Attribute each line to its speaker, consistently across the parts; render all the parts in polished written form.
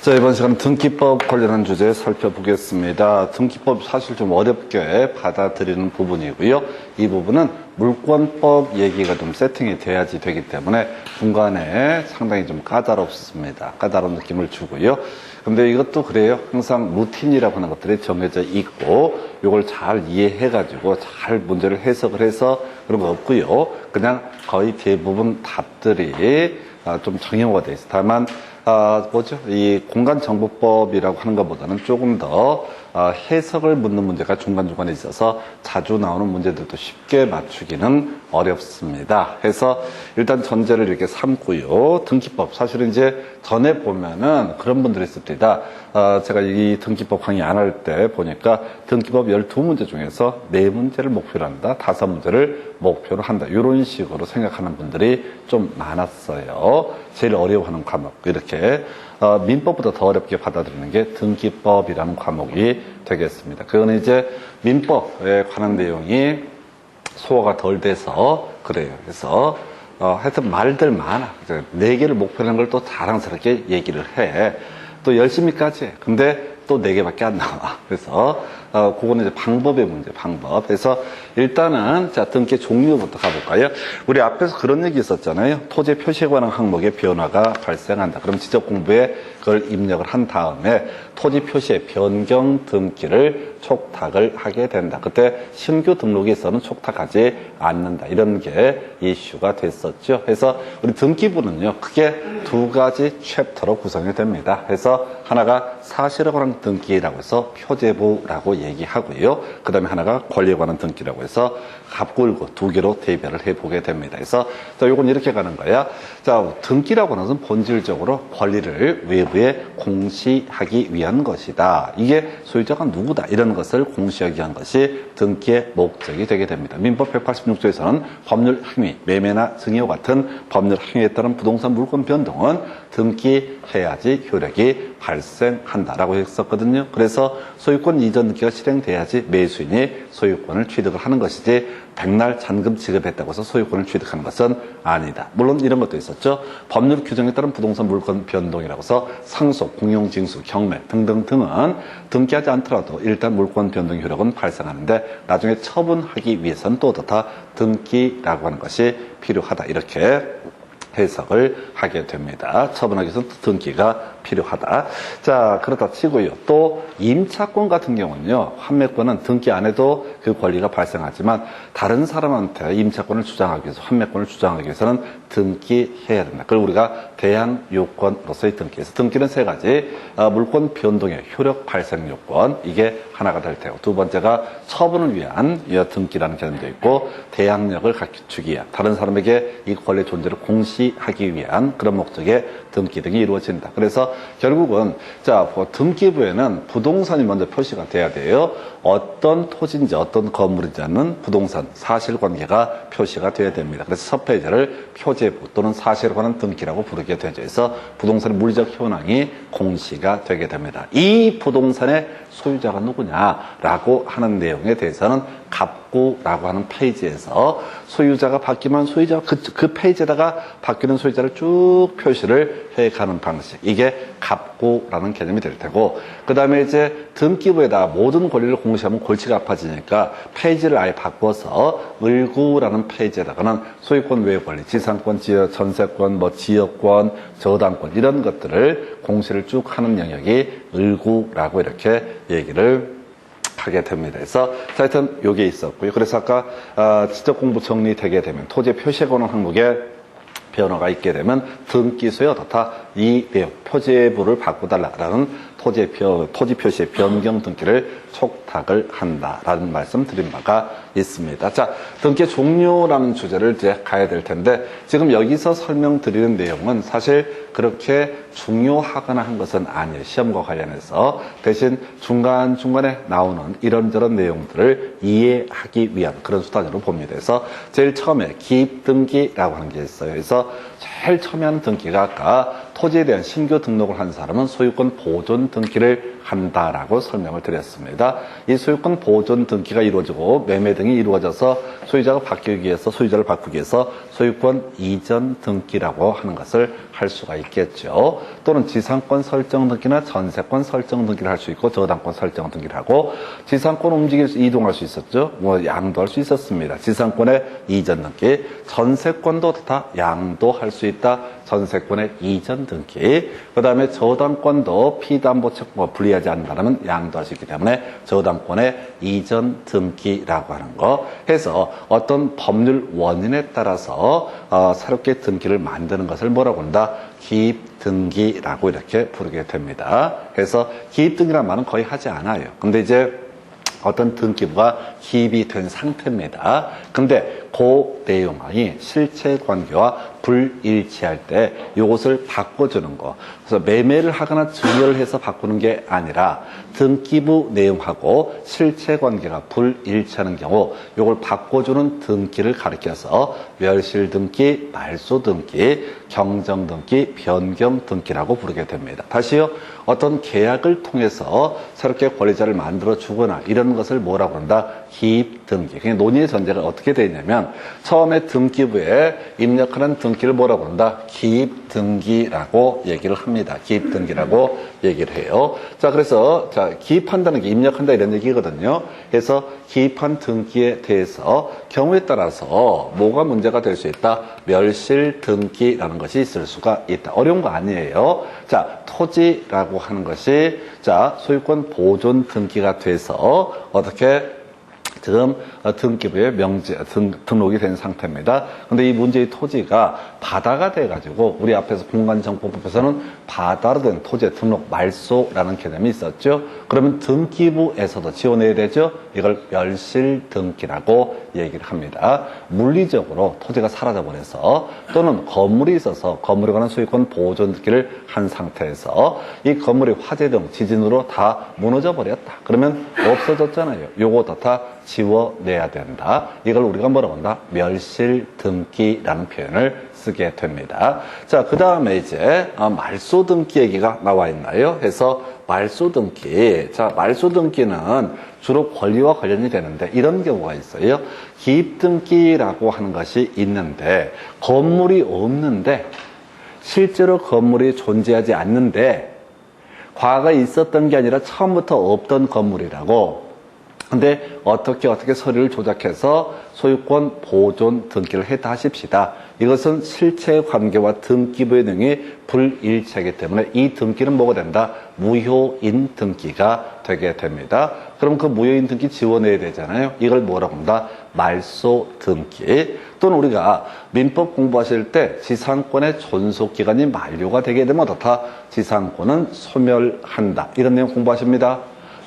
Speaker 1: 자, 이번 시간은 등기법 관련한 주제 살펴보겠습니다. 등기법 사실 좀 어렵게 받아들이는 부분이고요. 이 부분은 물권법 얘기가 좀 세팅이 돼야지 되기 때문에 중간에 상당히 좀 까다롭습니다. 까다로운 느낌을 주고요. 근데 이것도 그래요. 항상 루틴이라고 하는 것들이 정해져 있고 이걸 잘 이해해가지고 잘 문제를 해석을 해서 그런 거 없고요. 그냥 거의 대부분 답들이 좀 정형화되어 있어요. 다만 이 공간정보법이라고 하는 것보다는 조금 더 해석을 묻는 문제가 중간중간에 있어서 자주 나오는 문제들도 쉽게 맞추기는 어렵습니다. 해서 일단 전제를 이렇게 삼고요. 등기법 사실은 이제 전에 보면은 그런 분들이 있습니다. 제가 이 등기법 강의 안 할 때 보니까 등기법 12문제 중에서 4문제를 목표로 한다, 5문제를 목표로 한다, 이런 식으로 생각하는 분들이 좀 많았어요. 제일 어려워하는 과목, 이렇게 민법보다 더 어렵게 받아들이는 게 등기법이라는 과목이 되겠습니다. 그건 이제 민법에 관한 내용이 소화가 덜 돼서 그래요. 그래서 하여튼 말들 많아. 4개를 목표로 하는 걸 또 자랑스럽게 얘기를 해. 또 열심히까지 해. 근데 또 4개밖에 안 나와. 그래서 그거는 이제 방법의 문제, 방법. 그래서 일단은 자, 등기 종류부터 가볼까요? 우리 앞에서 그런 얘기 있었잖아요. 토지 표시에 관한 항목의 변화가 발생한다. 그럼 지적 공부에 그걸 입력을 한 다음에 토지 표시의 변경 등기를 촉탁을 하게 된다. 그때 신규 등록에서는 촉탁하지 않는다. 이런 게 이슈가 됐었죠. 그래서 우리 등기부는요, 크게 2가지 챕터로 구성이 됩니다. 그래서 하나가 사실에 관한 등기라고 해서 표제부라고 얘기하고요. 그 다음에 하나가 권리에 관한 등기라고 해서 갑골고 2개로 대별을 해보게 됩니다. 그래서 요건 이렇게 가는 거야. 자, 등기라고 하는 것은 본질적으로 권리를 외부에 공시하기 위한 것이다. 이게 소유자가 누구다. 이런 것을 공시하기 위한 것이 등기의 목적이 되게 됩니다. 민법 186조에서는 법률 행위, 매매나 증여와 같은 법률 행위에 따른 부동산 물권 변동은 등기해야지 효력이 발생한다라고 했었거든요. 그래서 소유권 이전 등기가 실행돼야지 매수인이 소유권을 취득을 하는 것이지 백날 잔금 지급했다고 해서 소유권을 취득하는 것은 아니다. 물론 이런 것도 있었죠. 법률 규정에 따른 부동산 물권 변동이라고 해서 상속, 공용징수, 경매 등등등은 등기하지 않더라도 일단 물권 변동 효력은 발생하는데 나중에 처분하기 위해서는 또 다 등기라고 하는 것이 필요하다. 이렇게 해석을 하게 됩니다. 처분하기 위해서는 등기가 필요하다. 자, 그렇다 치고요. 또 임차권 같은 경우는요, 환매권은 등기 안 해도 그 권리가 발생하지만 다른 사람한테 임차권을 주장하기 위해서, 환매권을 주장하기 위해서는 등기해야 됩니다. 그걸 우리가 대항 요건으로서의 등기에서 등기는 3가지, 물권 변동의 효력 발생 요건, 이게 하나가 될 테고, 2번째가 처분을 위한 등기라는 개념도 있고, 대항력을 갖추기 위한, 다른 사람에게 이 권리 존재를 공시하기 위한 그런 목적의 등기 등이 이루어진다. 그래서 결국은 자, 등기부에는 부동산이 먼저 표시가 돼야 돼요. 어떤 토지인지 어떤 건물인지는 부동산 사실관계가 표시가 돼야 됩니다. 그래서 첫 페이지를 표제부 또는 사실에 관한 등기라고 부르게 되죠. 그래서 부동산의 물리적 현황이 공시가 되게 됩니다. 이 부동산의 소유자가 누구냐라고 하는 내용에 대해서는 갑구라고 하는 페이지에서 소유자가 바뀌면 소유자 그 페이지에다가 바뀌는 소유자를 쭉 표시를 해가는 방식, 이게 갑구라는 개념이 될 테고, 그 다음에 이제 등기부에다가 모든 권리를 공시하면 골치가 아파지니까 페이지를 아예 바꿔서 을구라는 페이지에다가는 소유권 외 권리, 지상권, 전세권, 지역권, 저당권 이런 것들을 공시를 쭉 하는 영역이 을구라고 이렇게 얘기를 하게 됩니다. 그래서 하여튼 요게 있었고요. 그래서 아까 지적 공부 정리되게 되면 토지 표시에 관한 항목에 변화가 있게 되면 등기소에 어떻다 이 내용 표제부를 바꿔달라라는 토지 표시의 변경 등기를 촉탁을 한다라는 말씀 드린 바가 있습니다. 자, 등기 종류라는 주제를 이제 가야 될 텐데 지금 여기서 설명드리는 내용은 사실 그렇게 중요하거나 한 것은 아니에요. 시험과 관련해서. 대신 중간중간에 나오는 이런저런 내용들을 이해하기 위한 그런 수단으로 봅니다. 그래서 제일 처음에 기입등기라고 하는 게 있어요. 그래서 제일 처음에 하는 등기가 아까 토지에 대한 신규 등록을 한 사람은 소유권 보존 등기를 한다라고 설명을 드렸습니다. 이 소유권 보존 등기가 이루어지고 매매 등이 이루어져서 소유자를 바꾸기 위해서 소유권 이전 등기라고 하는 것을 할 수가 있겠죠. 또는 지상권 설정 등기나 전세권 설정 등기를 할 수 있고 저당권 설정 등기를 하고 지상권 이동할 수 있었죠. 양도할 수 있었습니다. 지상권의 이전 등기, 전세권도 다 양도할 수 있다. 전세권의 이전 등기. 그 다음에 저당권도 피담보채권과 분리하지 않는다면 양도할 수 있기 때문에 저당권의 이전 등기라고 하는 거 해서 어떤 법률 원인에 따라서 새롭게 등기를 만드는 것을 뭐라고 한다? 기입등기라고 이렇게 부르게 됩니다. 그래서 기입등기라는 말은 거의 하지 않아요. 근데 이제 어떤 등기부가 기입이 된 상태입니다. 근데 그 내용이 실체 관계와 불일치할 때 이것을 바꿔주는 거. 그래서 매매를 하거나 증여를 해서 바꾸는 게 아니라 등기부 내용하고 실체 관계가 불일치하는 경우 이걸 바꿔주는 등기를 가리켜서 멸실 등기, 말소 등기, 경정 등기, 변경 등기라고 부르게 됩니다. 다시요. 어떤 계약을 통해서 새롭게 권리자를 만들어 주거나 이런 것을 뭐라고 한다? 기입 등기. 그냥 논의의 전제가 어떻게 되어 있냐면 처음에 등기부에 입력하는 등기를 뭐라고 한다? 기입 등기라고 얘기를 합니다. 기입 등기라고 얘기를 해요. 자, 그래서 기입한다는 게 입력한다 이런 얘기거든요. 그래서 기입한 등기에 대해서 경우에 따라서 뭐가 문제가 될 수 있다? 멸실 등기라는 것이 있을 수가 있다. 어려운 거 아니에요. 자, 토지라고 하는 것이 소유권 보존 등기가 돼서 어떻게 지금 등기부에 등록이 된 상태입니다. 근데 이 문제의 토지가 바다가 돼가지고 우리 앞에서 공간정보법에서는 바다로 된 토지의 등록 말소라는 개념이 있었죠. 그러면 등기부에서도 지원해야 되죠. 이걸 멸실 등기라고 얘기를 합니다. 물리적으로 토지가 사라져버려서 또는 건물이 있어서 건물에 관한 소유권 보존 등기를 한 상태에서 이 건물이 화재 등 지진으로 다 무너져 버렸다. 그러면 없어졌잖아요. 요거 다 지워내야 된다. 이걸 우리가 뭐라고 한다? 멸실 등기라는 표현을 쓰게 됩니다. 자, 그 다음에 이제 말소 등기 얘기가 나와 있나요? 해서 말소 등기. 자, 말소 등기는 주로 권리와 관련이 되는데 이런 경우가 있어요. 기입 등기라고 하는 것이 있는데 건물이 없는데 실제로 건물이 존재하지 않는데 과거에 있었던 게 아니라 처음부터 없던 건물이라고. 근데 어떻게 서류를 조작해서 소유권 보존 등기를 했다 하십시다. 이것은 실체 관계와 등기부의 내용이 불일치하기 때문에 이 등기는 뭐가 된다? 무효인 등기가 되게 됩니다. 그럼 그 무효인 등기 지워내야 되잖아요. 이걸 뭐라고 한다? 말소 등기. 또는 우리가 민법 공부하실 때 지상권의 존속기간이 만료가 되게 되면 어떻다? 지상권은 소멸한다. 이런 내용 공부하십니다.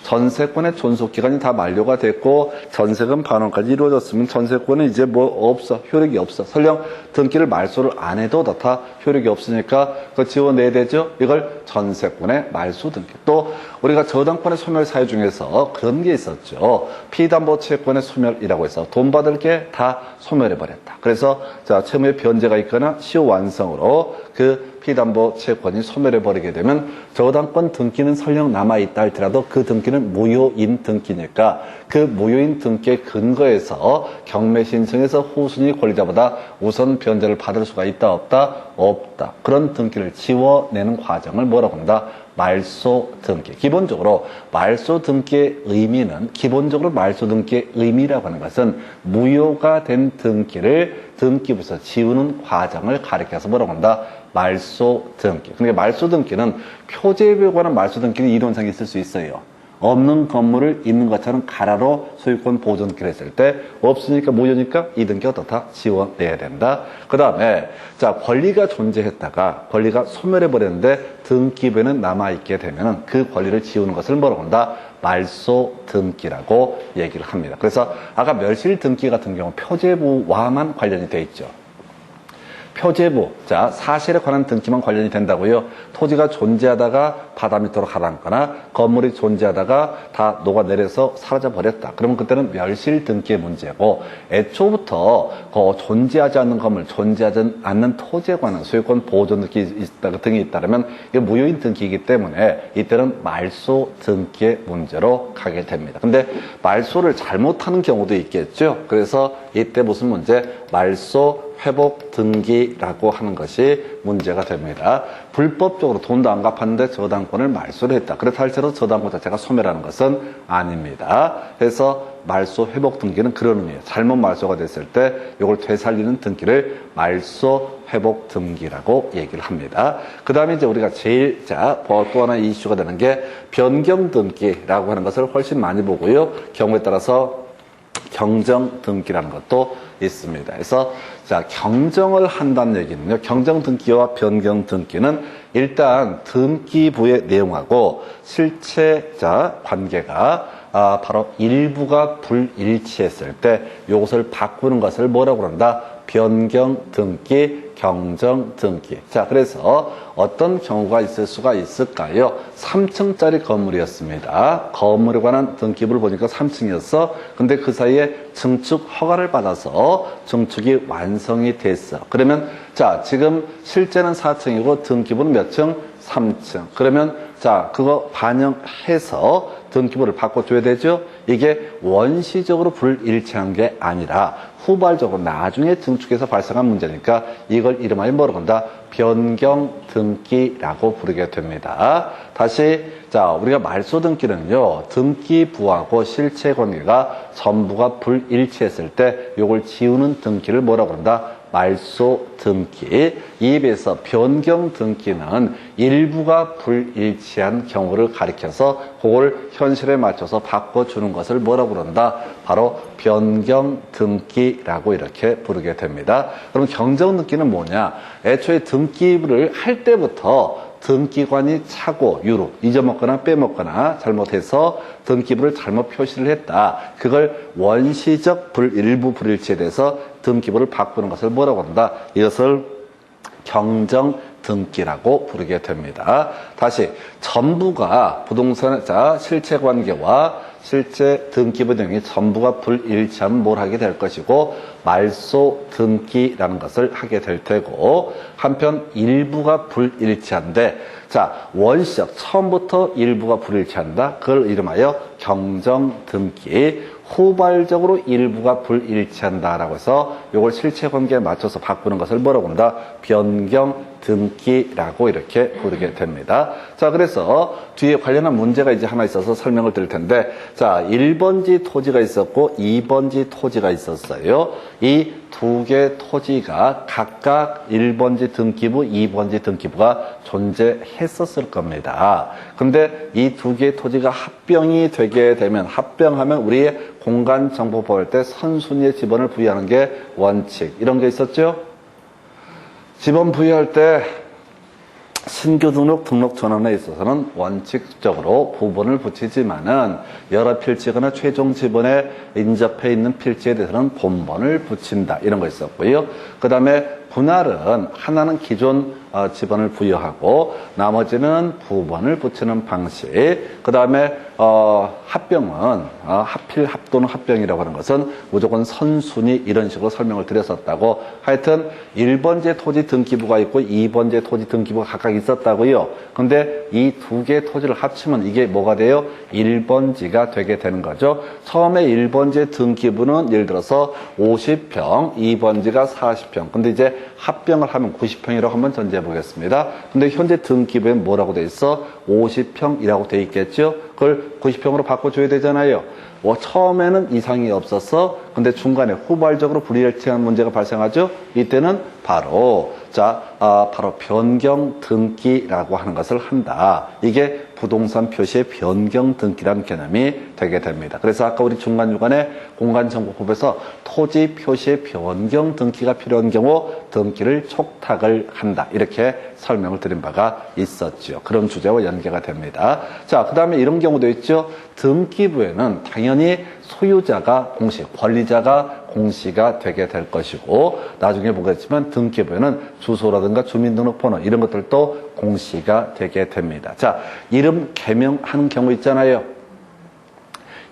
Speaker 1: 전세권의 존속기간이 다 만료가 됐고 전세금 반환까지 이루어졌으면 전세권은 이제 효력이 없어. 설령 등기를 말소를 안 해도 다 효력이 없으니까 그거 지워내야 되죠. 이걸 전세권의 말소 등기. 또 우리가 저당권의 소멸 사유 중에서 그런 게 있었죠. 피담보채권의 소멸이라고 해서 돈 받을 게 다 소멸해버렸다. 그래서 채무의 변제가 있거나 시효 완성으로 그 피담보채권이 소멸해버리게 되면 저당권 등기는 설령 남아있다 할지라도 그 등기는 무효인 등기니까 그 무효인 등기에 근거해서 경매 신청에서 후순위 권리자보다 우선 변제를 받을 수가 있다 없다? 없다. 그런 등기를 지워내는 과정을 뭐라고 한다? 말소 등기. 기본적으로 말소 등기의 의미는 기본적으로 말소 등기의 의미라고 하는 것은 무효가 된 등기를 등기부에서 지우는 과정을 가리켜서 뭐라고 한다? 말소 등기. 그러니까 말소 등기는 표제에 관한 말소 등기는 이론상에 있을 수 있어요. 없는 건물을 있는 것처럼 가라로 소유권 보존 등기를 했을 때 없으니까 무효니까 이 등기 어떻다? 지워내야 된다. 그 다음에 권리가 존재했다가 권리가 소멸해버렸는데 등기부에는 남아있게 되면 그 권리를 지우는 것을 뭐라고 한다? 말소 등기라고 얘기를 합니다. 그래서 아까 멸실 등기 같은 경우 표제부와만 관련이 돼 있죠. 표제부, 자, 사실에 관한 등기만 관련이 된다고요. 토지가 존재하다가 바다 밑으로 가라앉거나 건물이 존재하다가 다 녹아내려서 사라져버렸다. 그러면 그때는 멸실 등기의 문제고, 애초부터 존재하지 않는 건물, 존재하지 않는 토지에 관한 소유권 보존 등이 있다면 이게 무효인 등기이기 때문에 이때는 말소 등기의 문제로 가게 됩니다. 근데 말소를 잘못하는 경우도 있겠죠. 그래서 이때 무슨 문제? 말소 회복 등기라고 하는 것이 문제가 됩니다. 불법적으로 돈도 안 갚았는데 저당권을 말소를 했다. 그렇다 할지라도 저당권 자체가 소멸하는 것은 아닙니다. 그래서 말소 회복 등기는 그런 의미예요. 잘못 말소가 됐을 때 이걸 되살리는 등기를 말소 회복 등기라고 얘기를 합니다. 그 다음에 이제 우리가 제일 또 하나 이슈가 되는 게 변경 등기라고 하는 것을 훨씬 많이 보고요. 경우에 따라서 경정 등기라는 것도 있습니다. 그래서 경정을 한다는 얘기는요. 경정 등기와 변경 등기는 일단 등기부의 내용하고 실체자 관계가 바로 일부가 불일치했을 때 이것을 바꾸는 것을 뭐라고 한다? 변경 등기, 경정 등기. 자, 그래서 어떤 경우가 있을 수가 있을까요? 3층짜리 건물이었습니다. 건물에 관한 등기부를 보니까 3층이었어. 근데 그 사이에 증축 허가를 받아서 증축이 완성이 됐어. 그러면 자, 지금 실제는 4층이고 등기부는 몇 층? 3층. 그러면 자, 그거 반영해서 등기부를 바꿔줘야 되죠? 이게 원시적으로 불일치한 게 아니라 후발적으로 나중에 증축해서 발생한 문제니까 이걸 이름하여 뭐라고 한다? 변경 등기라고 부르게 됩니다. 다시 자, 우리가 말소 등기는요. 등기부하고 실체 관계가 전부가 불일치했을 때 이걸 지우는 등기를 뭐라고 한다? 말소 등기. 이에 비해서 변경 등기는 일부가 불일치한 경우를 가리켜서 그걸 현실에 맞춰서 바꿔주는 것을 뭐라고 그런다? 바로 변경 등기라고 이렇게 부르게 됩니다. 그럼 경정 등기는 뭐냐? 애초에 등기부를 할 때부터 등기관이 착오, 유로, 잊어먹거나 빼먹거나 잘못해서 등기부를 잘못 표시를 했다. 그걸 원시적 일부 불일치에 대해서 등기부를 바꾸는 것을 뭐라고 한다? 이것을 경정 등기라고 부르게 됩니다. 다시 전부가 부동산 실체 관계와 실제 등기부 등이 전부가 불일치하면 뭘 하게 될 것이고 말소 등기라는 것을 하게 될 테고 한편 일부가 불일치한데 자 원시적 처음부터 일부가 불일치한다. 그걸 이름하여 경정 등기. 후발적으로 일부가 불일치한다라고 해서 이걸 실체 관계에 맞춰서 바꾸는 것을 뭐라고 한다? 변경 등기라고 이렇게 부르게 됩니다. 자, 그래서 뒤에 관련한 문제가 이제 하나 있어서 설명을 드릴 텐데, 자, 1번지 토지가 있었고 2번지 토지가 있었어요. 이 두 개의 토지가 각각 1번지 등기부, 2번지 등기부가 존재했었을 겁니다. 근데 이 두 개의 토지가 합병이 되게 되면, 합병하면 우리의 공간정보 보호할 때 선순위의 지번을 부여하는 게 원칙. 이런 게 있었죠? 지번 부여할 때 신규 등록 전환에 있어서는 원칙적으로 부분을 붙이지만은 여러 필지거나 최종 지번에 인접해 있는 필지에 대해서는 본번을 붙인다. 이런 거 있었고요. 그 다음에 분할은 하나는 기존 지번을 부여하고 나머지는 부번을 붙이는 방식. 그 다음에 합병은 합필, 합도는 합병이라고 하는 것은 무조건 선순위 이런 식으로 설명을 드렸었다고. 하여튼 1번지 토지 등기부가 있고 2번지 토지 등기부가 각각 있었다고요. 근데 이 두 개의 토지를 합치면 이게 뭐가 돼요? 1번지가 되게 되는 거죠. 처음에 1번지 등기부는 예를 들어서 50평, 2번지가 40평. 근데 이제 합병을 하면 90평이라고 한번 전제해 보겠습니다. 근데 현재 등기부에 뭐라고 돼 있어? 50평이라고 돼 있겠죠? 그걸 90평으로 바꿔줘야 되잖아요. 처음에는 이상이 없었어. 근데 중간에 후발적으로 불일치한 문제가 발생하죠. 이때는 바로 바로 변경 등기라고 하는 것을 한다. 이게 부동산 표시의 변경 등기라는 개념이 되게 됩니다. 그래서 아까 우리 중간중간에 공간정보법에서 토지 표시의 변경 등기가 필요한 경우 등기를 촉탁을 한다. 이렇게 설명을 드린 바가 있었죠. 그런 주제와 연계가 됩니다. 자, 그 다음에 이런 경우 경우도 있죠. 등기부에는 당연히 소유자가 공시, 권리자가 공시가 되게 될 것이고 나중에 보겠지만 등기부에는 주소라든가 주민등록번호 이런 것들도 공시가 되게 됩니다. 자, 이름 개명하는 경우 있잖아요.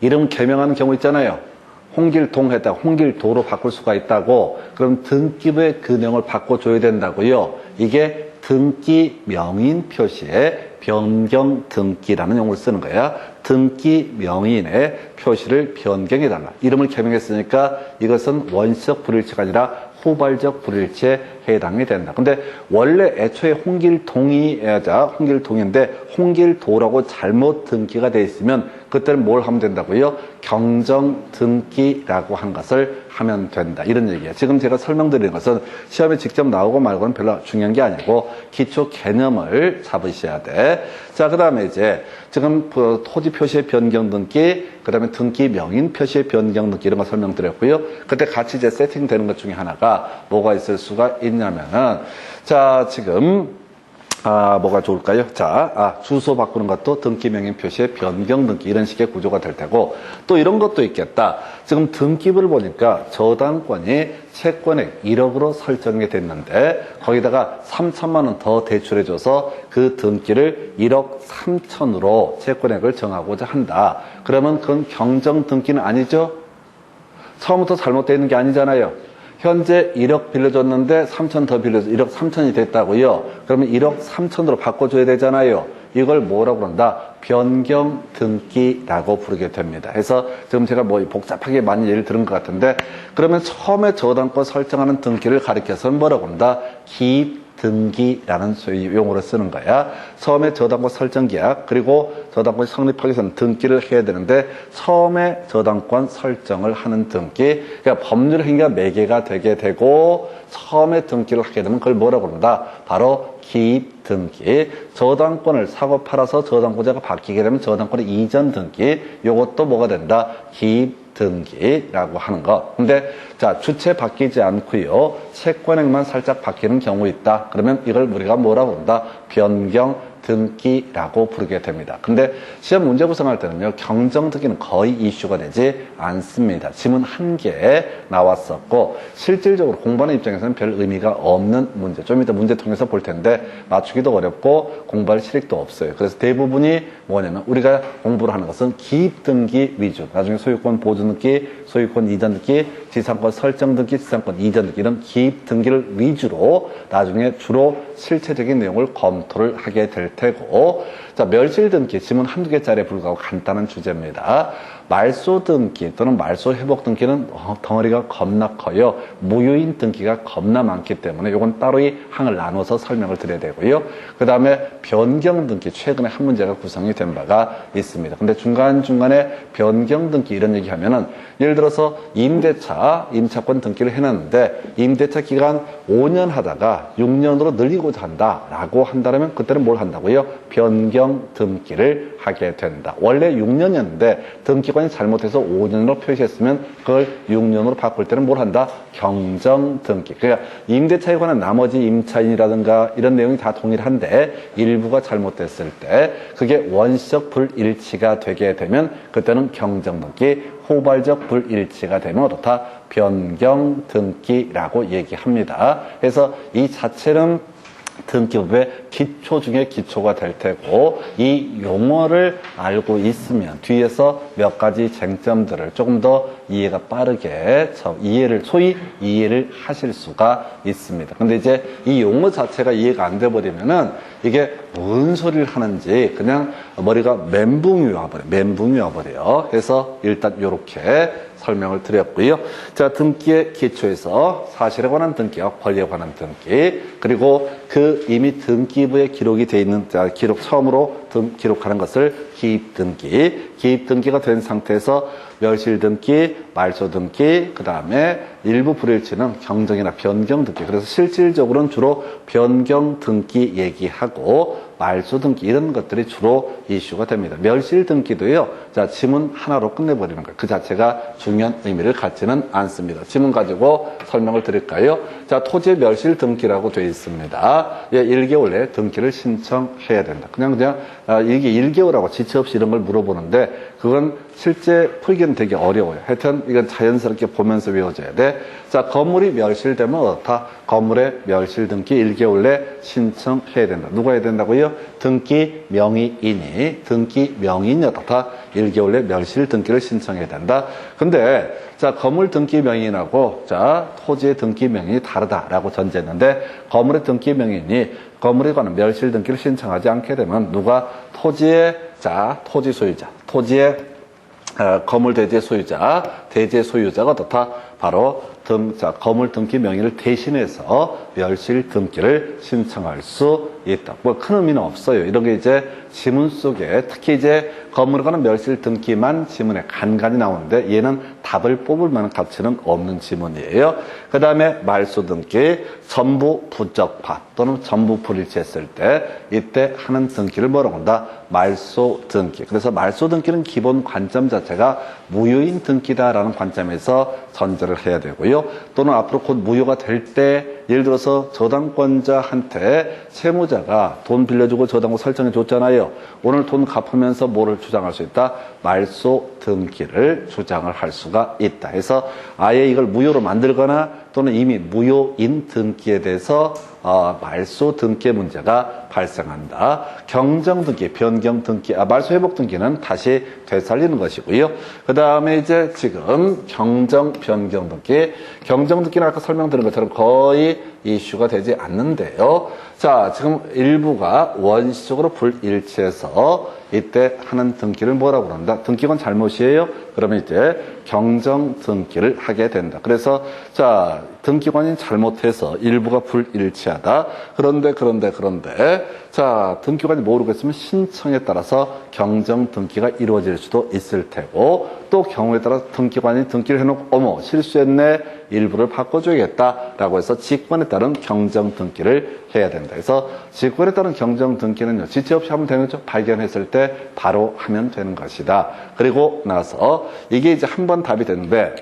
Speaker 1: 이름 개명하는 경우 있잖아요. 홍길동 했다가 홍길도로 바꿀 수가 있다고. 그럼 등기부에 그 내용을 바꿔줘야 된다고요. 이게 등기 명인 표시에 변경 등기라는 용어를 쓰는 거야. 등기 명인의 표시를 변경해달라. 이름을 개명했으니까 이것은 원시적 불일치가 아니라 후발적 불일치에 해당이 된다. 근데 원래 애초에 홍길동인데 홍길도라고 잘못 등기가 돼 있으면 그때는 뭘 하면 된다고요? 경정 등기라고 한 것을 하면 된다. 이런 얘기예요. 지금 제가 설명드리는 것은 시험에 직접 나오고 말고는 별로 중요한 게 아니고 기초 개념을 잡으셔야 돼. 자, 그 다음에 이제 지금 토지 표시의 변경 등기, 그 다음에 등기 명인 표시의 변경 등기 이런 거 설명드렸고요. 그때 같이 이제 세팅되는 것 중에 하나가 뭐가 있을 수가 있냐면은 자, 지금 뭐가 좋을까요? 자, 주소 바꾸는 것도 등기 명인 표시의 변경 등기 이런 식의 구조가 될 테고 또 이런 것도 있겠다. 지금 등기부를 보니까 저당권이 채권액 1억으로 설정이 됐는데 거기다가 3천만 원 더 대출해줘서 그 등기를 1억 3천으로 채권액을 정하고자 한다. 그러면 그건 경정 등기는 아니죠? 처음부터 잘못되어 있는 게 아니잖아요. 현재 1억 빌려줬는데 3천 더 빌려서 1억 3천이 됐다고요. 그러면 1억 3천으로 바꿔줘야 되잖아요. 이걸 뭐라고 그런다? 변경 등기라고 부르게 됩니다. 그래서 지금 제가 뭐 복잡하게 많이 예를 들은 것 같은데 그러면 처음에 저당권 설정하는 등기를 가리켜서 뭐라고 그런다? 기입 등기라는 용어를 쓰는 거야. 처음에 저당권 설정 계약 그리고 저당권이 성립하기 전 등기를 해야 되는데 처음에 저당권 설정을 하는 등기 그러니까 법률 행위가 매개가 되게 되고 처음에 등기를 하게 되면 그걸 뭐라고 그런다? 바로 기입 등기. 저당권을 사고 팔아서 저당권자가 바뀌게 되면 저당권의 이전 등기 요것도 뭐가 된다? 기입 등기라고 하는 거. 근데 자, 주체 바뀌지 않고요. 채권액만 살짝 바뀌는 경우 있다. 그러면 이걸 우리가 뭐라고 한다? 변경 등기라고 부르게 됩니다. 근데 시험 문제 구성할 때는요. 경정 등기는 거의 이슈가 되지 않습니다. 지문 1개 나왔었고 실질적으로 공부하는 입장에서는 별 의미가 없는 문제. 좀 이따 문제 통해서 볼 텐데 맞추기도 어렵고 공부할 실익도 없어요. 그래서 대부분이 뭐냐면 우리가 공부를 하는 것은 기입 등기 위주. 나중에 소유권 보존 등기, 소유권 이전 등기, 지상권 설정 등기, 지상권 이전 등기 이런 기입 등기를 위주로 나중에 주로 실체적인 내용을 검토를 하게 될 테고 자, 멸실 등기 지문 1~2개짜리에 불과하고 간단한 주제입니다. 말소 등기 또는 말소 회복 등기는 덩어리가 겁나 커요. 무효인 등기가 겁나 많기 때문에 이건 따로 이 항을 나눠서 설명을 드려야 되고요. 그 다음에 변경 등기 최근에 한 문제가 구성이 된 바가 있습니다. 근데 중간중간에 변경 등기 이런 얘기 하면은 예를 들어서 임차권 등기를 해놨는데 임대차 기간 5년 하다가 6년으로 늘리고자 한다라고 한다면 그때는 뭘 한다고요? 변경 등기를 하게 된다. 원래 6년이었는데 등기관이 잘못해서 5년으로 표시했으면 그걸 6년으로 바꿀 때는 뭘 한다? 경정 등기. 그러니까 임대차에 관한 나머지 임차인이라든가 이런 내용이 다 동일한데 일부가 잘못됐을 때 그게 원시적 불일치가 되게 되면 그때는 경정 등기, 후발적 불일치가 되면 어떻다? 변경 등기라고 얘기합니다. 그래서 이 자체는 등기법의 기초 중에 기초가 될 테고 이 용어를 알고 있으면 뒤에서 몇 가지 쟁점들을 조금 더 이해가 빠르게 소위 이해를 하실 수가 있습니다. 근데 이제 이 용어 자체가 이해가 안 돼 버리면은 이게 뭔 소리를 하는지 그냥 머리가 멘붕이 와버려요. 그래서 일단 이렇게 설명을 드렸고요. 자, 등기의 기초에서 사실에 관한 등기와 권리에 관한 등기, 그리고 그 이미 등기부에 기록이 돼 있는 처음으로 기록하는 것을 기입 등기가 된 상태에서 멸실 등기, 말소 등기, 그 다음에 일부 불일치는 경정이나 변경 등기. 그래서 실질적으로는 주로 변경 등기 얘기하고 말소 등기 이런 것들이 주로 이슈가 됩니다. 멸실 등기도요. 자, 지문 하나로 끝내버리는 거예요. 그 자체가 중요한 의미를 갖지는 않습니다. 지문 가지고 설명을 드릴까요? 자, 토지 멸실 등기라고 되어 있습니다. 예, 1개월 내에 등기를 신청해야 된다. 그냥 이게 1개월하고 지체 없이 이런 걸 물어보는데 그건 실제 풀기는 되게 어려워요. 하여튼 이건 자연스럽게 보면서 외워져야 돼. 자, 건물이 멸실되면 어떻다? 건물의 멸실 등기 1개월 내 신청해야 된다. 누가 해야 된다고요? 등기 명의인이 어떻다? 1개월 내 멸실 등기를 신청해야 된다. 근데 자, 건물 등기 명의인하고 자, 토지의 등기 명의인이 다르다라고 전제했는데 건물의 등기 명의인이 건물에 관한 멸실 등기를 신청하지 않게 되면 누가 토지의 토지 소유자, 토지의 건물 대지의 소유자, 대지의 소유자가 어떻다? 바로 건물 등기 명의를 대신해서 멸실 등기를 신청할 수 있다. 뭐 큰 의미는 없어요. 이런 게 이제 지문 속에 특히 이제 건물에 관한 멸실 등기만 지문에 간간히 나오는데 얘는 답을 뽑을 만한 가치는 없는 지문이에요. 그 다음에 말소 등기, 전부 부적파 또는 전부 불일치했을 때 이때 하는 등기를 뭐라고 한다? 말소 등기. 그래서 말소 등기는 기본 관점 자체가 무효인 등기다라는 관점에서 전제를 해야 되고요. 또는 앞으로 곧 무효가 될 때 예를 들어서 저당권자한테 채무자가 돈 빌려주고 저당권 설정해 줬잖아요. 오늘 돈 갚으면서 뭐를 주장할 수 있다? 말소 등기를 주장을 할 수가 있다. 해서 아예 이걸 무효로 만들거나 또는 이미 무효인 등기에 대해서 말소 등기의 문제가 발생한다. 경정 등기, 변경 등기, 말소 회복 등기는 다시 되살리는 것이고요. 그 다음에 이제 지금 경정, 변경 등기, 경정 등기는 아까 설명드린 것처럼 거의 이슈가 되지 않는데요. 자, 지금 일부가 원시적으로 불일치해서 이때 하는 등기를 뭐라고 그런다? 등기권 잘못이에요? 그러면 이제 경정 등기를 하게 된다. 그래서 자, 등기관이 잘못해서 일부가 불일치하다. 그런데 자, 등기관이 모르겠으면 신청에 따라서 경정 등기가 이루어질 수도 있을 테고 또 경우에 따라 등기관이 등기를 해놓고 어머 실수했네 일부를 바꿔줘야겠다라고 해서 직권에 따른 경정 등기를 해야 된다. 그래서 직권에 따른 경정 등기는요 지체 없이 하면 되는 거죠. 발견했을 때 바로 하면 되는 것이다. 그리고 나서 이게 이제 한 번 답이 되는데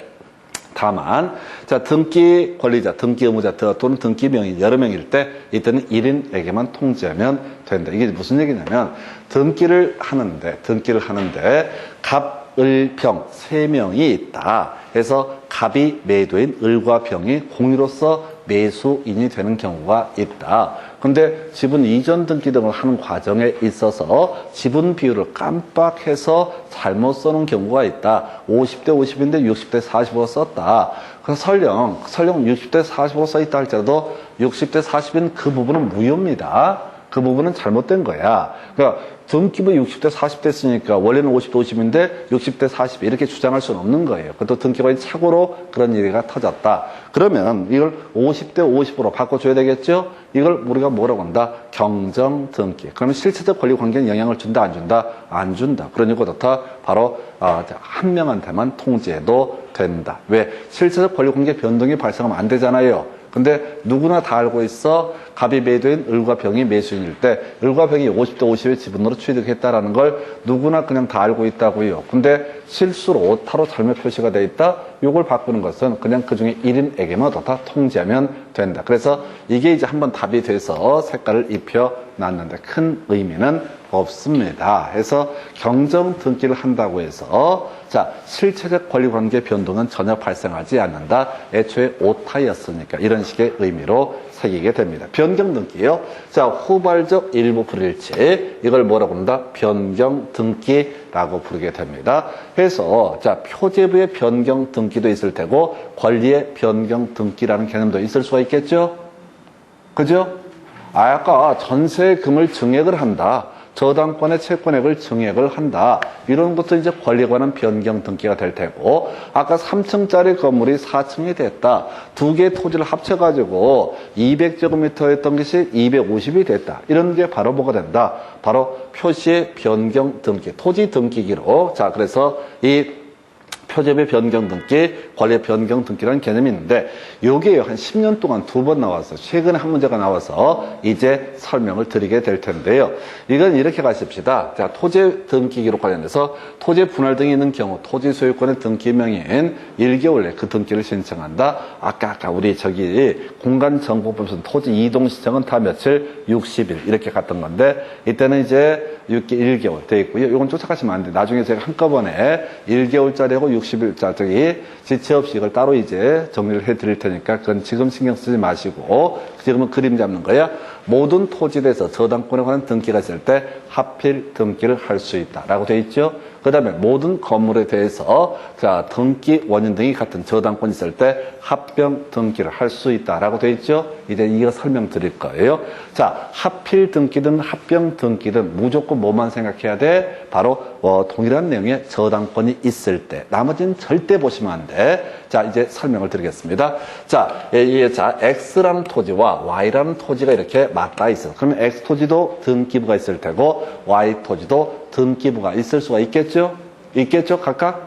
Speaker 1: 다만 자 등기 권리자, 등기 의무자 또는 등기 명의 여러 명일 때 이때는 1인에게만 통지하면 된다. 이게 무슨 얘기냐면 등기를 하는데 갑, 을, 병 3명이 있다. 그래서 갑이 매도인, 을과 병이 공유로서 매수인이 되는 경우가 있다. 근데 지분 이전 등기 등을 하는 과정에 있어서 지분 비율을 깜빡해서 잘못 써놓은 경우가 있다. 50대 50인데 60대 40으로 썼다. 그래서 설령 60대 40으로 써있다 할지라도 60대 40인 그 부분은 무효입니다. 그 부분은 잘못된 거야. 그러니까 등기부 60대 40대 쓰니까 원래는 50대 50인데 60대 40 이렇게 주장할 수는 없는 거예요. 그것도 등기관이 착오로 그런 일이 터졌다. 그러면 이걸 50대 50으로 바꿔줘야 되겠죠? 이걸 우리가 뭐라고 한다? 경정 등기. 그러면 실체적 권리 관계에 영향을 준다 안 준다? 안 준다. 그러니까 어떻다? 바로 한 명한테만 통지해도 된다. 왜? 실체적 권리 관계 변동이 발생하면 안 되잖아요. 근데 누구나 다 알고 있어. 갑이 매도인 을과 병이 매수인일 때 을과 병이 50대 50의 지분으로 취득했다라는 걸 누구나 그냥 다 알고 있다고요. 근데 실수로 오타로 잘못 표시가 돼 있다. 이걸 바꾸는 것은 그냥 그중에 1인에게만 어떻다 통지하면 된다. 그래서 이게 이제 한번 답이 돼서 색깔을 입혀놨는데 큰 의미는 없습니다. 해서 경정 등기를 한다고 해서 자 실체적 권리관계 변동은 전혀 발생하지 않는다. 애초에 오타였으니까 이런 식의 의미로 새기게 됩니다. 변경 등기요. 자 후발적 일부 불일치 이걸 뭐라고 한다? 변경 등기라고 부르게 됩니다. 그래서 자 표제부의 변경 등기도 있을 테고 권리의 변경 등기라는 개념도 있을 수가 있겠죠. 그죠? 아까 전세금을 증액을 한다. 저당권의 채권액을 증액을 한다. 이런 것도 이제 권리에 관한 변경 등기가 될 테고 아까 3층짜리 건물이 4층이 됐다. 두 개의 토지를 합쳐가지고 200제곱미터였던 것이 250이 됐다. 이런 게 바로 뭐가 된다? 바로 표시의 변경 등기, 토지 등기기로. 자, 그래서 이 표제비 변경 등기, 관리 변경 등기라는 개념이 있는데 요게 한 10년 동안 2번 나와서 최근에 한 문제가 나와서 이제 설명을 드리게 될 텐데요. 이건 이렇게 가십시다. 자, 토지 등기 기록 관련해서 토지 분할 등이 있는 경우 토지 소유권의 등기명인 1개월 내 그 등기를 신청한다. 아까 우리 저기 공간정보법에서 토지 이동 신청은 다 며칠? 60일 이렇게 갔던 건데 이때는 이제 1개월 돼 있고요. 이건 쫓아가시면 안 돼. 나중에 제가 한꺼번에 1개월짜리하고 60일짜리 지체 없이 이걸 따로 이제 정리를 해 드릴 테니까 그건 지금 신경 쓰지 마시고 지금은 그림 잡는 거야. 모든 토지에서 저당권에 관한 등기가 있을 때 하필 등기를 할 수 있다라고 돼 있죠. 그 다음에 모든 건물에 대해서 자 등기 원인 등이 같은 저당권이 있을 때 합병 등기를 할 수 있다라고 돼 있죠. 이제 이거 설명드릴 거예요. 자, 하필 등기든 합병 등기든 무조건 뭐만 생각해야 돼? 바로 동일한 내용의 저당권이 있을 때. 나머지는 절대 보시면 안 돼. 자, 이제 설명을 드리겠습니다. 자, 자 X라는 토지와 Y라는 토지가 이렇게 맞닿아 있어. 그러면 X 토지도 등기부가 있을 테고 Y 토지도 등기부가 있을 수가 있겠죠? 있겠죠? 각각?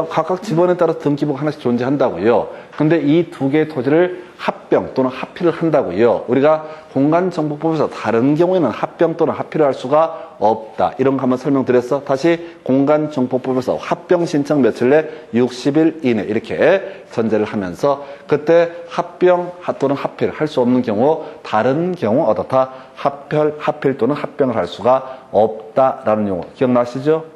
Speaker 1: 각각 지번에 따라서 등기부가 하나씩 존재한다고요. 근데 이 두 개의 토지를 합병 또는 합필을 한다고요. 우리가 공간정보법에서 다른 경우에는 합병 또는 합필을 할 수가 없다. 이런 거 한번 설명드렸어. 다시 공간정보법에서 합병 신청 며칠 내 60일 이내 이렇게 전제를 하면서 그때 합병 또는 합필 할 수 없는 경우 다른 경우 어떻다? 합필 또는 합병을 할 수가 없다라는 용어 기억나시죠?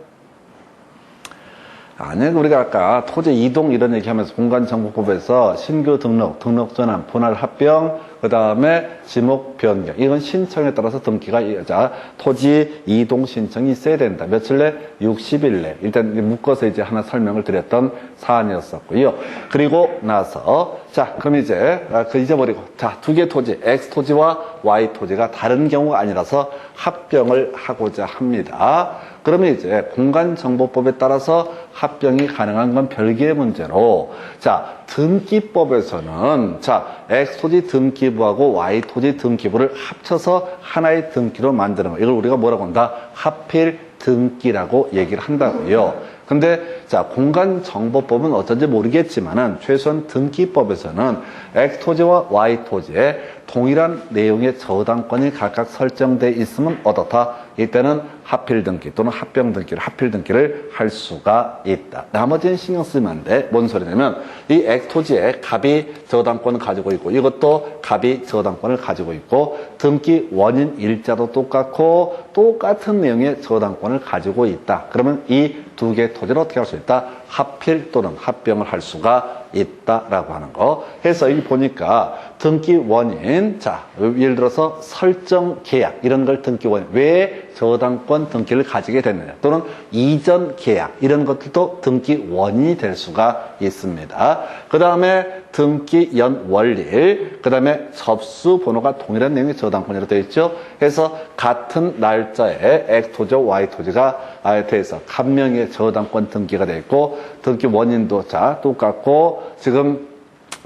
Speaker 1: 아니, 우리가 아까 토지 이동 이런 얘기 하면서 공간정보법에서 신규 등록, 등록 전환, 분할 합병, 그 다음에 지목 변경. 이건 신청에 따라서 등기가, 자, 토지 이동 신청이 있어야 된다. 며칠 내? 60일 내. 일단 묶어서 이제 하나 설명을 드렸던 사안이었었고요. 그리고 나서, 자, 그럼 이제, 잊어버리고. 자, 두 개 토지, X 토지와 Y 토지가 다른 경우가 아니라서 합병을 하고자 합니다. 그러면 이제 공간정보법에 따라서 합병이 가능한 건 별개의 문제로 자 등기법에서는 자 X토지 등기부하고 Y토지 등기부를 합쳐서 하나의 등기로 만드는 거 이걸 우리가 뭐라고 한다? 합필 등기라고 얘기를 한다고요. 근데 자 공간정보법은 어쩐지 모르겠지만은 최소한 등기법에서는 X토지와 Y토지에 동일한 내용의 저당권이 각각 설정돼 있으면 어떻다? 이때는 합필 등기 또는 합병 등기를 합필 등기를 할 수가 있다. 나머지는 신경 쓰면 안 돼. 뭔 소리냐면 이 X토지에 갑이 저당권을 가지고 있고 이것도 갑이 저당권을 가지고 있고 등기 원인 일자도 똑같고 똑같은 내용의 저당권을 가지고 있다. 그러면 이 두 개의 토지를 어떻게 할 수 있다? 합필 또는 합병을 할 수가 있다라고 하는 거. 해서 여기 보니까 등기 원인, 자, 예를 들어서 설정 계약, 이런 걸 등기 원인. 왜 저당권 등기를 가지게 됐느냐. 또는 이전 계약, 이런 것들도 등기 원인이 될 수가 있습니다. 그 다음에 등기 연 월일, 그 다음에 접수 번호가 동일한 내용의 저당권이라고 되어 있죠. 그래서 같은 날짜에 X토지와 Y토지가 대해서 한 명의 저당권 등기가 되어 있고 등기 원인도 자 똑같고 지금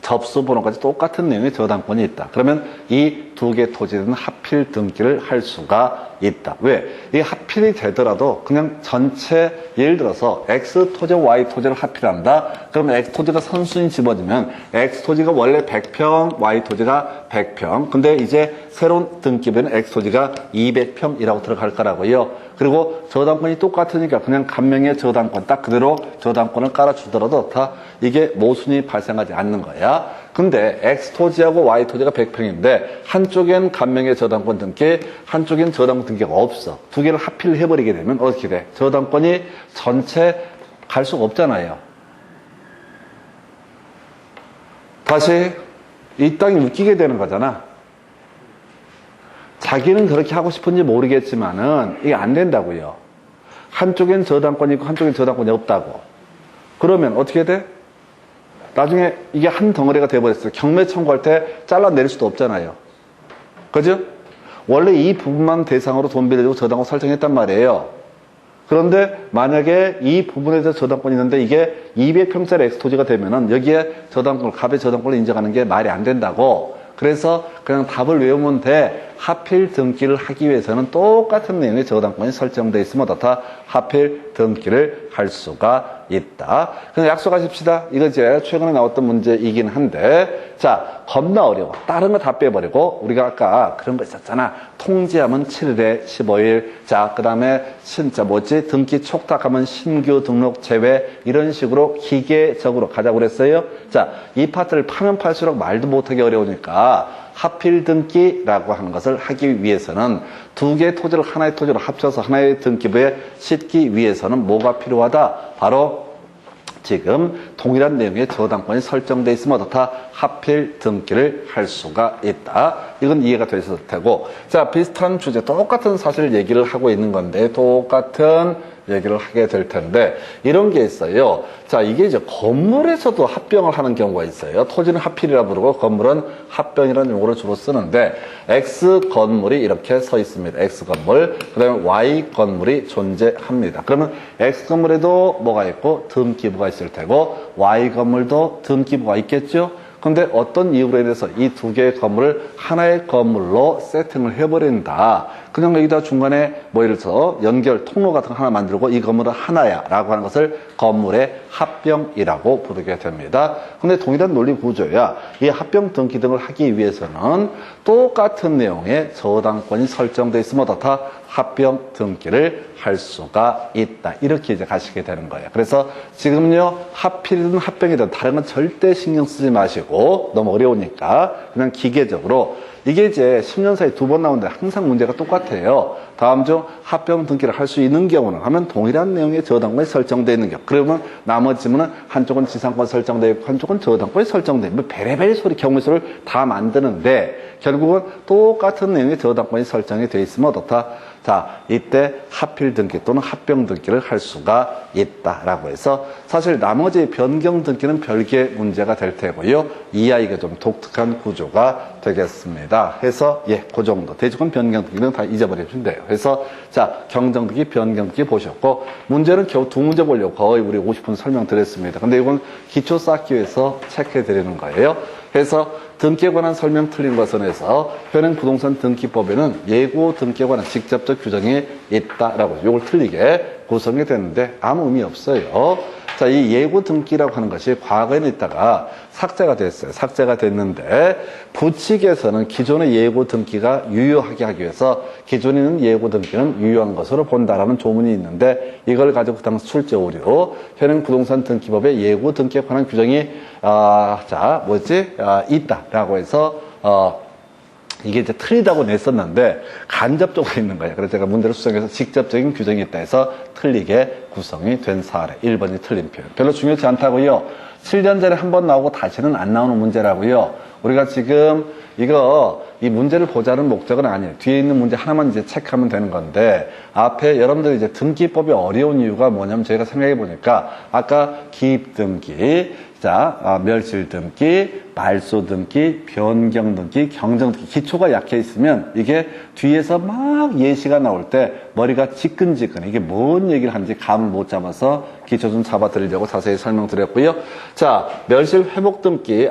Speaker 1: 접수 번호까지 똑같은 내용의 저당권이 있다. 그러면 이 두 개 토지는 합필 등기를 할 수가 있다. 왜? 이 합필이 되더라도 그냥 전체 예를 들어서 X 토지와 Y 토지를 합필한다. 그러면 X 토지가 선순위 집어지면 X 토지가 원래 100평, Y 토지가 100평. 근데 이제 새로운 등기부에는 X 토지가 200평이라고 들어갈 거라고요. 그리고 저당권이 똑같으니까 그냥 간명의 저당권 딱 그대로 저당권을 깔아주더라도 다 이게 모순이 발생하지 않는 거야. 근데 X토지하고 Y토지가 100평인데 한쪽엔 간명의 저당권 등기, 한쪽엔 저당권 등기가 없어. 두 개를 합필을 해버리게 되면 어떻게 돼? 저당권이 전체 갈 수가 없잖아요. 다시 이 땅이 웃기게 되는 거잖아. 자기는 그렇게 하고 싶은지 모르겠지만은 이게 안 된다고요. 한쪽엔 저당권이 있고 한쪽엔 저당권이 없다고. 그러면 어떻게 돼? 나중에 이게 한 덩어리가 돼버렸어요. 경매 청구할 때 잘라낼 수도 없잖아요. 그죠? 원래 이 부분만 대상으로 돈 빌려주고 저당권 설정했단 말이에요. 그런데 만약에 이 부분에 대해서 저당권이 있는데 이게 200평짜리 X토지가 되면은 여기에 저당권, 갑의 저당권을 인정하는 게 말이 안 된다고. 그래서 그냥 답을 외우면 돼. 하필 등기를 하기 위해서는 똑같은 내용의 저당권이 설정되어 있으면 어떻다? 하필 등기를 할 수가 있다. 그냥 약속하십시다. 이거 이제 최근에 나왔던 문제이긴 한데, 자, 겁나 어려워. 다른 거 다 빼버리고, 우리가 아까 그런 거 있었잖아. 통지하면 7일에 15일. 자, 그 다음에 진짜 뭐지? 등기 촉탁하면 신규 등록 제외. 이런 식으로 기계적으로 가자고 그랬어요. 자, 이 파트를 파면 팔수록 말도 못하기 어려우니까, 하필 등기라고 하는 것을 하기 위해서는 두 개의 토지를 하나의 토지로 합쳐서 하나의 등기부에 싣기 위해서는 뭐가 필요하다? 바로 지금 동일한 내용의 저당권이 설정되어 있으면 어떻다? 하필 등기를 할 수가 있다. 이건 이해가 되셨을 테고, 자, 비슷한 주제, 똑같은 사실 얘기를 하고 있는 건데, 똑같은 얘기를 하게 될 텐데, 이런 게 있어요. 자, 이게 이제 건물에서도 합병을 하는 경우가 있어요. 토지는 하필이라 부르고 건물은 합병이라는 용어를 주로 쓰는데, X 건물이 이렇게 서 있습니다. X 건물. 그 다음에 Y 건물이 존재합니다. 그러면 X 건물에도 뭐가 있고 등기부가 있을 테고, Y 건물도 등기부가 있겠죠? 근데 어떤 이유로 인해서 이 두 개의 건물을 하나의 건물로 세팅을 해버린다. 그냥 여기다 중간에 뭐 예를 들어서 연결 통로 같은 거 하나 만들고 이 건물은 하나야 라고 하는 것을 건물의 합병이라고 부르게 됩니다. 근데 동일한 논리 구조야. 이 합병 등기 등을 하기 위해서는 똑같은 내용의 저당권이 설정되어 있으면 어떻다? 합병 등기를 할 수가 있다. 이렇게 이제 가시게 되는 거예요. 그래서 지금요, 하필이든 합병이든 다른 건 절대 신경 쓰지 마시고, 너무 어려우니까 그냥 기계적으로, 이게 이제 10년 사이에 2번 나오는데 항상 문제가 똑같아요. 다음 중 합병 등기를 할 수 있는 경우는 하면 동일한 내용의 저당권이 설정되어 있는 경우. 그러면 나머지 지문은 한쪽은 지상권 설정되어 있고 한쪽은 저당권이 설정되어 있고, 베레베레 소리 경우수를 다 만드는데 결국은 똑같은 내용의 저당권이 설정이 되어 있으면 어떻다? 자, 이때 하필 등기 또는 합병 등기를 할 수가 있다라고 해서, 사실 나머지 변경 등기는 별개의 문제가 될 테고요. 이 아이가 좀 독특한 구조가 되겠습니다. 해서 그 정도. 대지권 변경 등기는 다 잊어버리시면 돼요. 그래서 자, 경정 등기, 변경 등기 보셨고, 문제는 겨우 2문제 보려고 거의 우리 50분 설명드렸습니다. 근데 이건 기초 쌓기 위해서 체크해 드리는 거예요. 그래서 등기에 관한 설명 틀린 것은 해서 현행 부동산 등기법에는 예고 등기에 관한 직접적 규정이 있다라고 이걸 틀리게 구성이 됐는데 아무 의미 없어요. 자, 이 예고 등기라고 하는 것이 과거에는 있다가 삭제가 됐어요. 삭제가 됐는데 부칙에서는 기존의 예고 등기가 유효하게 하기 위해서 기존에 있는 예고 등기는 유효한 것으로 본다라는 조문이 있는데, 이걸 가지고 그 당시 출제 오류 현행 부동산 등기법에 예고 등기에 관한 규정이 있다라고 해서 이게 이제 틀리다고 냈었는데 간접적으로 있는 거예요. 그래서 제가 문제를 수정해서 직접적인 규정이 있다 해서 틀리게 구성이 된 사례. 1번이 틀린 표현. 별로 중요치 않다고요. 7년 전에 한 번 나오고 다시는 안 나오는 문제라고요. 우리가 지금 이 문제를 보자는 목적은 아니에요. 뒤에 있는 문제 하나만 이제 체크하면 되는 건데, 앞에 여러분들이 이제 등기법이 어려운 이유가 뭐냐면, 저희가 생각해 보니까 아까 기입 등기, 멸실 등기, 말소 등기, 변경 등기, 경정 등기, 기초가 약해 있으면 이게 뒤에서 막 예시가 나올 때 머리가 지끈지끈, 이게 뭔 얘기를 하는지 감을 못 잡아서 기초 좀 잡아 드리려고 자세히 설명드렸고요. 자, 멸실 회복 등기,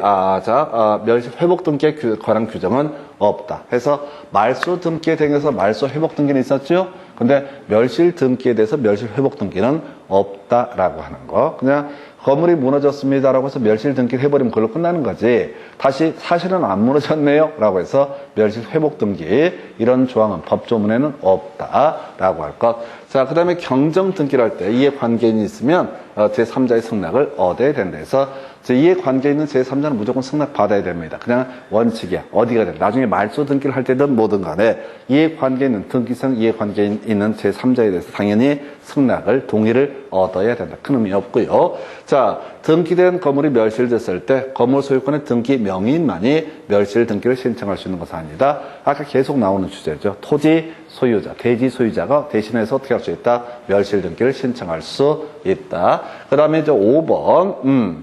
Speaker 1: 멸실 회복 등기에 관한 규정은 없다. 해서 말소 등기에 대해서 말소 회복 등기는 있었죠? 근데 멸실 등기에 대해서 멸실 회복 등기는 없다라고 하는 거. 그냥 건물이 무너졌습니다라고 해서 멸실 등기를 해버리면 그걸로 끝나는 거지. 다시 사실은 안 무너졌네요 라고 해서 멸실 회복 등기, 이런 조항은 법조문에는 없다라고 할 것. 자, 그 다음에 경정 등기를 할 때 이해관계인이 있으면 제3자의 승낙을 얻어야 된다 해서, 이해관계 있는 제3자는 무조건 승낙 받아야 됩니다. 그냥 원칙이야. 어디가 돼. 나중에 말소 등기를 할 때든 뭐든 간에 이해관계 있는, 등기상 이해관계 있는 제3자에 대해서 당연히 승낙을, 동의를 얻어야 된다. 큰 의미 없고요. 자, 등기된 건물이 멸실됐을 때 건물 소유권의 등기 명의인만이 멸실 등기를 신청할 수 있는 것은 아니다. 아까 계속 나오는 주제죠. 토지 소유자, 대지 소유자가 대신해서 어떻게 할 수 있다? 멸실 등기를 신청할 수 있다. 그 다음에 이제 5번,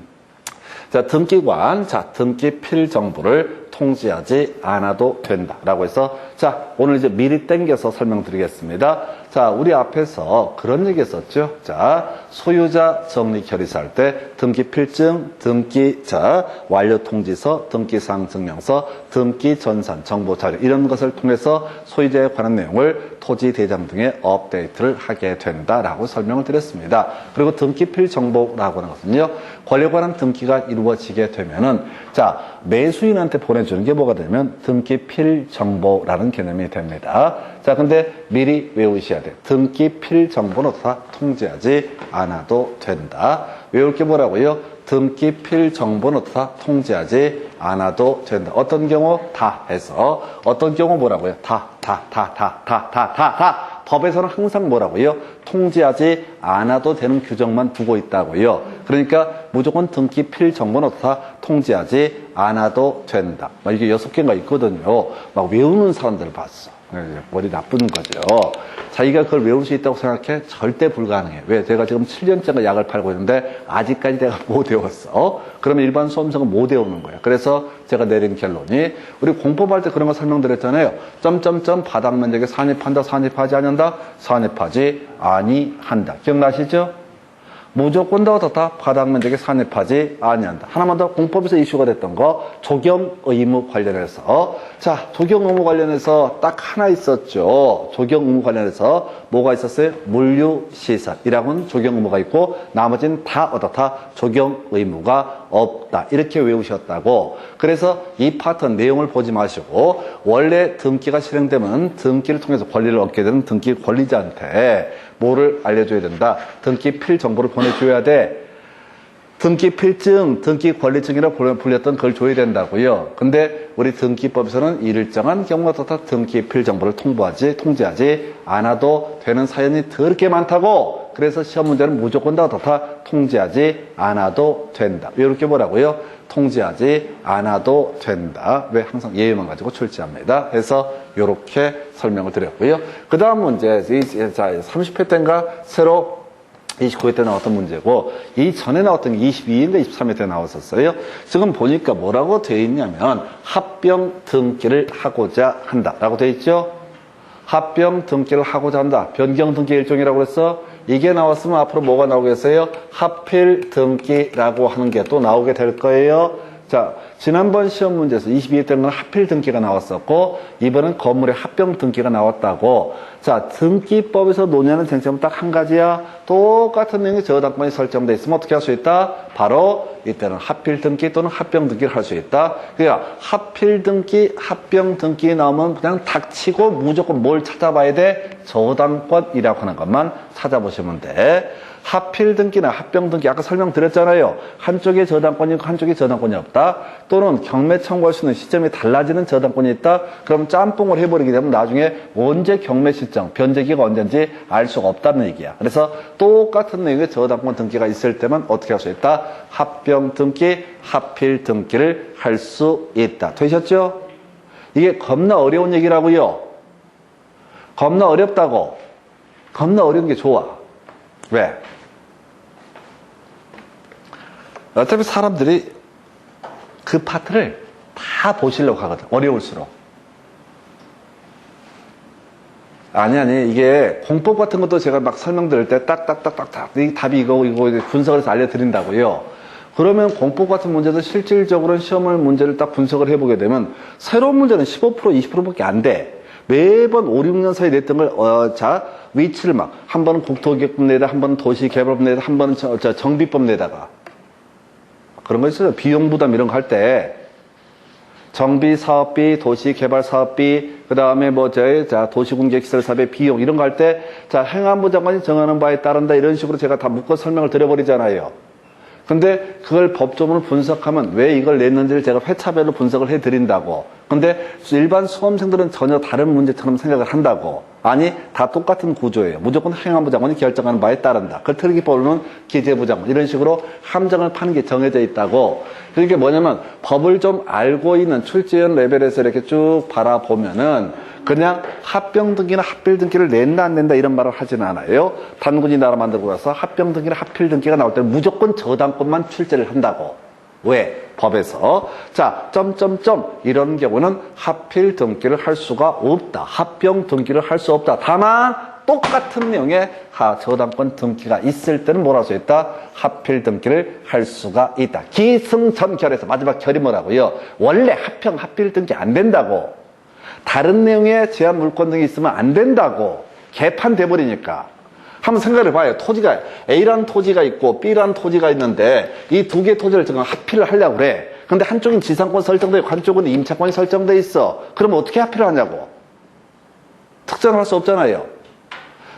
Speaker 1: 자, 등기관, 등기 필 정보를 통지하지 않아도 된다라고 해서, 자, 오늘 이제 미리 땡겨서 설명드리겠습니다. 자, 우리 앞에서 그런 얘기 했었죠. 자, 소유자 정리 결의서할 때 등기 필증, 등기, 자, 완료 통지서, 등기사항 증명서, 등기 전산, 정보 자료 이런 것을 통해서 소유자에 관한 내용을 토지 대장 등에 업데이트를 하게 된다라고 설명을 드렸습니다. 그리고 등기필 정보라고 하는 것은요, 권리에 관한 등기가 이루어지게 되면은, 자, 매수인한테 보내주는 게 뭐가 되냐면 등기필 정보라는 개념이 됩니다. 자, 근데 미리 외우셔야 돼. 등기필 정보는 다 통지하지 않아도 된다. 외울 게 뭐라고요? 등기필 정보는 다 통지하지 않아도 된다. 어떤 경우? 다 해서. 어떤 경우 뭐라고요? 다. 법에서는 항상 뭐라고요? 통지하지 않아도 되는 규정만 두고 있다고요. 그러니까 무조건 등기필 정보는 다 통지하지 않아도 된다. 이게 6개가 있거든요. 막 외우는 사람들을 봤어. 머리 나쁜 거죠. 자기가 그걸 외울 수 있다고 생각해? 절대 불가능해. 왜? 내가 지금 7년째가 약을 팔고 있는데 아직까지 내가 못 외웠어. 그러면 일반 수험생은 못 외우는 거야. 그래서 제가 내린 결론이, 우리 공법할 때 그런 거 설명드렸잖아요. 점점점 바닥 면적에 산입한다, 산입하지 않는다, 산입하지 아니한다. 기억나시죠? 무조건 다 바닥 면적에 산입하지 아니한다. 하나만 더, 공법에서 이슈가 됐던 거, 조경 의무 관련해서. 자, 조경 의무 관련해서 딱 하나 있었죠. 조경 의무 관련해서 뭐가 있었어요? 물류시설이라고는 조경 의무가 있고 나머지는 다 어떻다? 조경 의무가 없다. 이렇게 외우셨다고. 그래서 이 파트 내용을 보지 마시고, 원래 등기가 실행되면 등기를 통해서 권리를 얻게 되는 등기 권리자한테 뭐를 알려줘야 된다? 등기필 정보를 보내줘야 돼. 등기필증, 등기권리증이라고 불렸던 걸 줘야 된다고요. 근데 우리 등기법에서는 일정한 경우가 다 등기필 정보를 통지하지 않아도 되는 사연이 더럽게 많다고. 그래서 시험 문제는 무조건 다 통지하지 않아도 된다. 이렇게 뭐라고요? 통지하지 않아도 된다. 왜? 항상 예외만 가지고 출제합니다. 해서 이렇게 설명을 드렸고요. 그 다음 문제, 30회 때인가 새로 29회 때 나왔던 문제고, 이 전에 나왔던 게 22회인가 23회 때 나왔었어요. 지금 보니까 뭐라고 되어 있냐면 합병 등기를 하고자 한다라고 되어 있죠. 합병 등기를 하고자 한다. 변경 등기 일종이라고 그랬어. 이게 나왔으면 앞으로 뭐가 나오겠어요? 하필 등기라고 하는 게 또 나오게 될 거예요. 자, 지난번 시험 문제에서 22회 때는 하필 등기가 나왔었고, 이번엔 건물의 합병 등기가 나왔다고. 자, 등기법에서 논의하는 쟁점은 딱 한 가지야. 똑같은 내용의 저당권이 설정되어 있으면 어떻게 할 수 있다? 바로 이때는 하필 등기 또는 합병 등기를 할 수 있다. 그러니까 하필 등기, 합병 등기 나오면 그냥 닥치고 무조건 뭘 찾아봐야 돼? 저당권이라고 하는 것만 찾아보시면 돼. 하필 등기나 합병 등기 아까 설명드렸잖아요. 한쪽에 저당권이 있고 한쪽에 저당권이 없다. 또는 경매 청구할 수 있는 시점이 달라지는 저당권이 있다. 그럼 짬뽕을 해버리게 되면 나중에 언제 경매 시점, 변제기가 언제인지 알 수가 없다는 얘기야. 그래서 똑같은 내용의 저당권 등기가 있을 때만 어떻게 할 수 있다? 합병 등기, 하필 등기를 할 수 있다. 되셨죠? 이게 겁나 어려운 얘기라고요. 겁나 어렵다고. 겁나 어려운 게 좋아. 왜? 어차피 사람들이 그 파트를 다 보시려고 하거든. 어려울수록. 아니, 이게 공법 같은 것도 제가 막 설명드릴 때 딱딱딱딱딱 이 답이 이거 분석을 해서 알려드린다고요. 그러면 공법 같은 문제도 실질적으로는 시험을 문제를 딱 분석을 해보게 되면 새로운 문제는 15%, 20%밖에 안 돼. 매번 5, 6년 사이에 냈던 걸, 위치를 막, 한 번은 국토기획법 내다, 한 번은 도시개발법 내다, 한 번은 정비법 내다가. 그런 거 있어요. 비용부담 이런 거 할 때. 정비사업비, 도시개발사업비, 그 다음에 도시공개시설사업비 비용 이런 거 할 때, 행안부 장관이 정하는 바에 따른다 이런 식으로 제가 다 묶어 설명을 드려버리잖아요. 근데 그걸 법조문을 분석하면 왜 이걸 냈는지를 제가 회차별로 분석을 해드린다고. 근데 일반 수험생들은 전혀 다른 문제처럼 생각을 한다고. 아니, 다 똑같은 구조예요. 무조건 행안부 장관이 결정하는 바에 따른다. 그걸 특기법으로는 기재부 장관. 이런 식으로 함정을 파는 게 정해져 있다고. 그게 뭐냐면 법을 좀 알고 있는 출제원 레벨에서 이렇게 쭉 바라보면은 그냥 합병 등기나 합필 등기를 낸다 안 낸다 이런 말을 하지는 않아요. 단군이 나라 만들고 나서 합병 등기나 합필 등기가 나올 때는 무조건 저당권만 출제를 한다고. 왜? 법에서. 자, 점점점 이런 경우는 합필 등기를 할 수가 없다. 합병 등기를 할 수 없다. 다만 똑같은 내용의 저당권 등기가 있을 때는 뭐라 할 수 있다? 합필 등기를 할 수가 있다. 기승전결에서 마지막 결이 뭐라고요? 원래 합병 합필 등기 안 된다고. 다른 내용의 제한 물권 등이 있으면 안 된다고. 개판돼 버리니까. 한번 생각을 해봐요. 토지가 A라는 토지가 있고 B라는 토지가 있는데 이 두 개의 토지를 지금 합필을 하려고 그래. 근데 한쪽은 지상권 설정돼 있고 한쪽은 임차권이 설정돼 있어. 그러면 어떻게 합필을 하냐고. 특정을 할 수 없잖아요.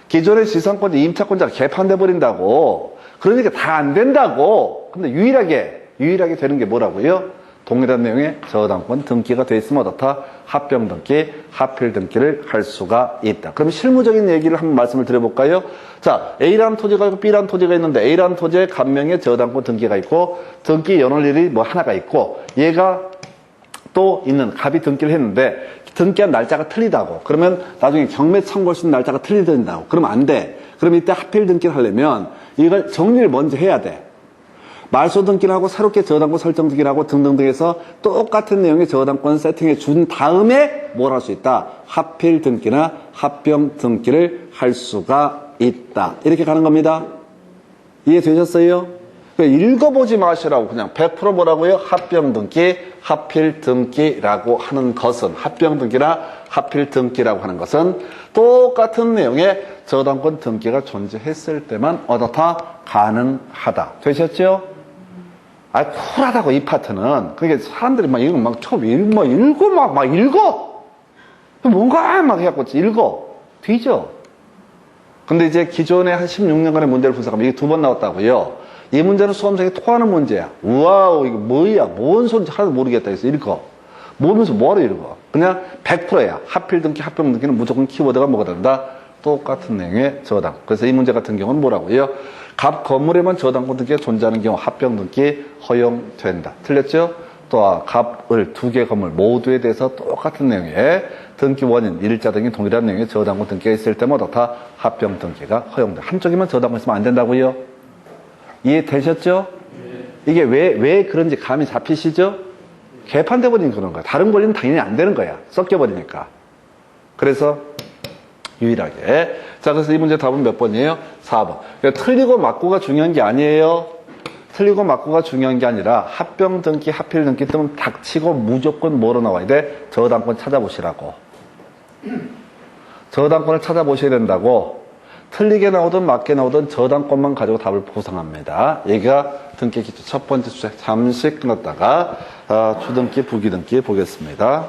Speaker 1: 기존의 지상권자 임차권자가 개판돼 버린다고. 그러니까 다 안 된다고. 근데 유일하게 되는 게 뭐라고요? 동일한 내용의 저당권 등기가 돼 있으면 어떻다? 합병 등기, 합필 등기를 할 수가 있다. 그럼 실무적인 얘기를 한번 말씀을 드려볼까요? 자, A라는 토지가 있고 B라는 토지가 있는데 A라는 토지에 간명의 저당권 등기가 있고 등기 연월일이 뭐 하나가 있고 얘가 또 있는 갑이 등기를 했는데 등기한 날짜가 틀리다고. 그러면 나중에 경매 청구할 수 있는 날짜가 틀리된다고. 그러면 안 돼. 그럼 이때 합필 등기를 하려면 이걸 정리를 먼저 해야 돼. 말소 등기를 하고 새롭게 저당권 설정 등기를 하고 등등등 해서 똑같은 내용의 저당권 세팅해 준 다음에 뭘 할 수 있다? 합필 등기나 합병 등기를 할 수가 있다. 이렇게 가는 겁니다. 이해되셨어요? 읽어보지 마시라고 그냥 100% 뭐라고요? 합병 등기, 합필 등기라고 하는 것은 합병 등기나 합필 등기라고 하는 것은 똑같은 내용의 저당권 등기가 존재했을 때만 어떻다? 가능하다. 되셨죠? 아, 쿨하다고, 이 파트는. 그러니까 사람들이 막 이거 막 처음 읽어. 뭔가 막 해갖고 읽어. 뒤져. 근데 이제 기존에 한 16년간의 문제를 분석하면 이게 2번 나왔다고요. 이 문제는 수험생이 토하는 문제야. 우와우, 이거 뭐야? 뭔 소리인지 하나도 모르겠다 해서 읽어. 모르면서 뭐하러 읽어? 그냥 100%야. 합필 등기, 합병 등기는 무조건 키워드가 뭐가 된다? 똑같은 내용의 저당. 그래서 이 문제 같은 경우는 뭐라고요? 갑 건물에만 저당권 등기가 존재하는 경우 합병 등기 허용된다. 틀렸죠? 또 갑을 2개 건물 모두에 대해서 똑같은 내용의 등기 원인, 일자 등이 동일한 내용의 저당권 등기가 있을 때마다 다 합병 등기가 허용된다. 한쪽에만 저당권 있으면 안 된다고요? 이해되셨죠? 이게 왜 그런지 감이 잡히시죠? 개판돼 버리는 그런 거야. 다른 권리는 당연히 안 되는 거야. 섞여 버리니까. 그래서 유일하게. 자, 그래서 이 문제 답은 몇 번이에요? 4번. 그러니까 틀리고 맞고가 중요한 게 아니에요. 틀리고 맞고가 중요한 게 아니라 합병 등기, 합필 등기 뜨면 닥치고 무조건 뭐로 나와야 돼? 저당권 찾아보시라고. 저당권을 찾아보셔야 된다고. 틀리게 나오든 맞게 나오든 저당권만 가지고 답을 보상합니다. 여기가 등기 기초 첫 번째 주제 잠시 끊었다가 주등기, 부기등기 보겠습니다.